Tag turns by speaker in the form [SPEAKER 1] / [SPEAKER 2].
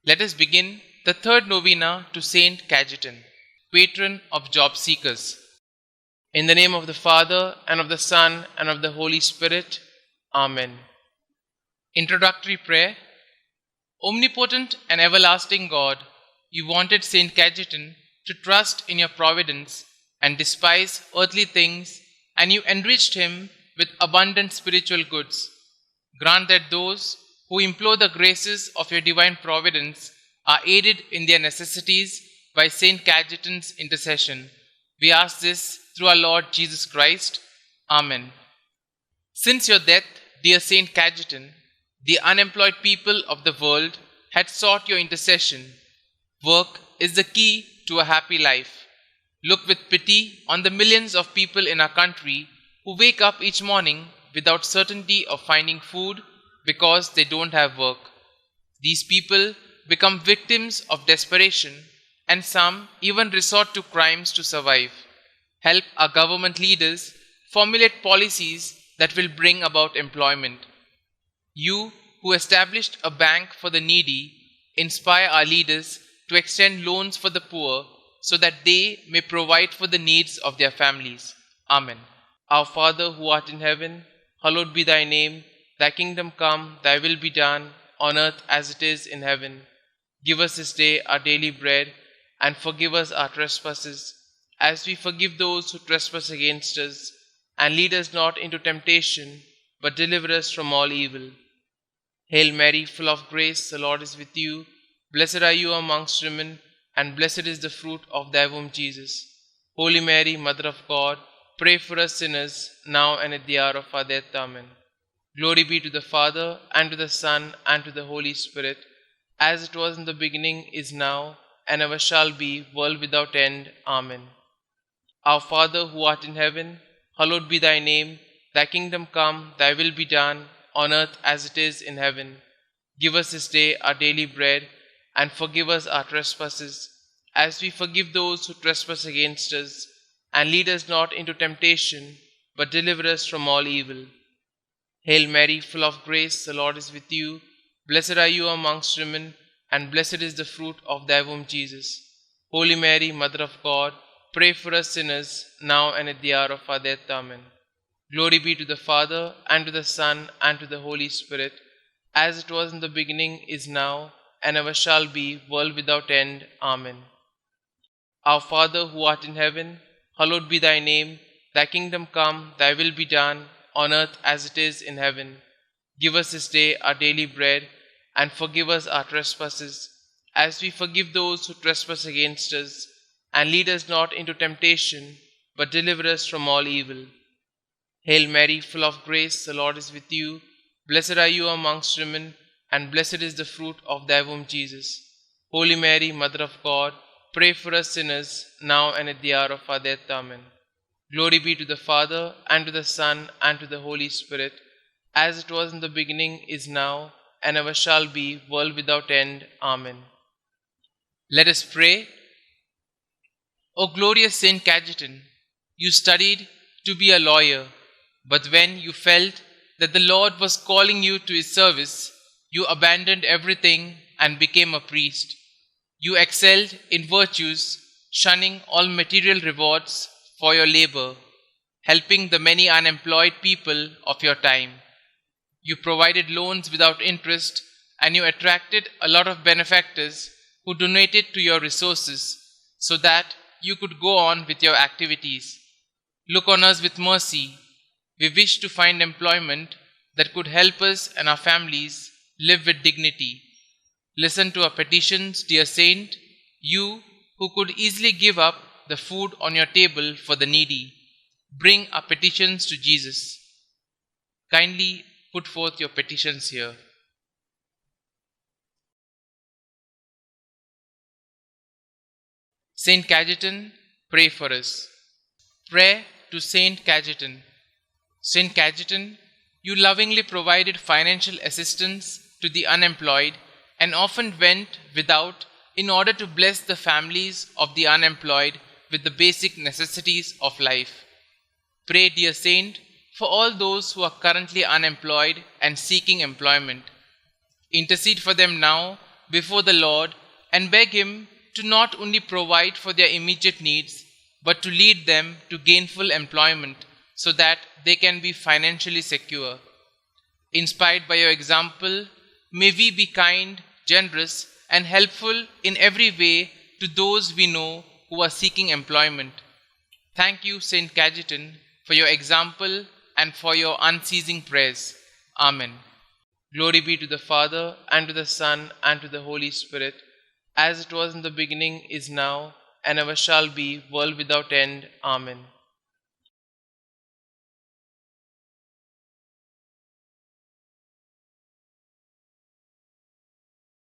[SPEAKER 1] Let us begin the third novena to Saint Cajetan, patron of job seekers. In the name of the Father, and of the Son, and of the Holy Spirit. Amen. Introductory Prayer. Omnipotent and everlasting God, you wanted Saint Cajetan to trust in your providence and despise earthly things, and you enriched him with abundant spiritual goods. Grant that those who implore the graces of your divine providence are aided in their necessities by Saint Cajetan's intercession. We ask this through our Lord Jesus Christ. Amen. Since your death, dear Saint Cajetan, the unemployed people of the world had sought your intercession. Work is the key to a happy life. Look with pity on the millions of people in our country who wake up each morning without certainty of finding food because they don't have work. These people become victims of desperation, and some even resort to crimes to survive. Help our government leaders formulate policies that will bring about employment. You, who established a bank for the needy, inspire our leaders to extend loans for the poor so that they may provide for the needs of their families. Amen. Our Father who art in heaven, hallowed be thy name. Thy kingdom come, thy will be done, on earth as it is in heaven. Give us this day our daily bread, and forgive us our trespasses, as we forgive those who trespass against us. And lead us not into temptation, but deliver us from all evil. Hail Mary, full of grace, the Lord is with you. Blessed are you amongst women, and blessed is the fruit of thy womb, Jesus. Holy Mary, Mother of God, pray for us sinners, now and at the hour of our death. Amen. Glory be to the Father, and to the Son, and to the Holy Spirit, as it was in the beginning, is now, and ever shall be, world without end. Amen. Our Father who art in heaven, hallowed be thy name. Thy kingdom come, thy will be done, on earth as it is in heaven. Give us this day our daily bread, and forgive us our trespasses, as we forgive those who trespass against us. And lead us not into temptation, but deliver us from all evil. Hail Mary, full of grace, the Lord is with you. Blessed are you amongst women, and blessed is the fruit of thy womb, Jesus. Holy Mary, Mother of God, pray for us sinners, now and at the hour of our death. Amen. Glory be to the Father, and to the Son, and to the Holy Spirit, as it was in the beginning, is now, and ever shall be, world without end. Amen. Our Father who art in heaven, hallowed be thy name. Thy kingdom come, thy will be done, on earth as it is in heaven. Give us this day our daily bread, and forgive us our trespasses, as we forgive those who trespass against us. And lead us not into temptation, but deliver us from all evil. Hail Mary, full of grace, the Lord is with you. Blessed are you amongst women, and blessed is the fruit of thy womb, Jesus. Holy Mary, Mother of God, pray for us sinners, now and at the hour of our death. Amen. Glory be to the Father, and to the Son, and to the Holy Spirit, as it was in the beginning, is now, and ever shall be, world without end. Amen. Let us pray. O glorious Saint Cajetan, you studied to be a lawyer, but when you felt that the Lord was calling you to his service, you abandoned everything and became a priest. You excelled in virtues, shunning all material rewards for your labor, helping the many unemployed people of your time. You provided loans without interest, and you attracted a lot of benefactors who donated to your resources so that you could go on with your activities. Look on us with mercy. We wish to find employment that could help us and our families live with dignity. Listen to our petitions, dear Saint, you who could easily give up the food on your table for the needy. Bring our petitions to Jesus. Kindly put forth your petitions here. Saint Cajetan, pray for us. Prayer to Saint Cajetan. Saint Cajetan, you lovingly provided financial assistance to the unemployed and often went without in order to bless the families of the unemployed with the basic necessities of life. Pray, dear Saint, for all those who are currently unemployed and seeking employment. Intercede for them now before the Lord and beg Him to not only provide for their immediate needs, but to lead them to gainful employment so that they can be financially secure. Inspired by your example, may we be kind, generous, and helpful in every way to those we know who are seeking employment. Thank you, Saint Cajetan, for your example and for your unceasing prayers. Amen. Glory be to the Father, and to the Son, and to the Holy Spirit, as it was in the beginning, is now, and ever shall be, world without end. Amen.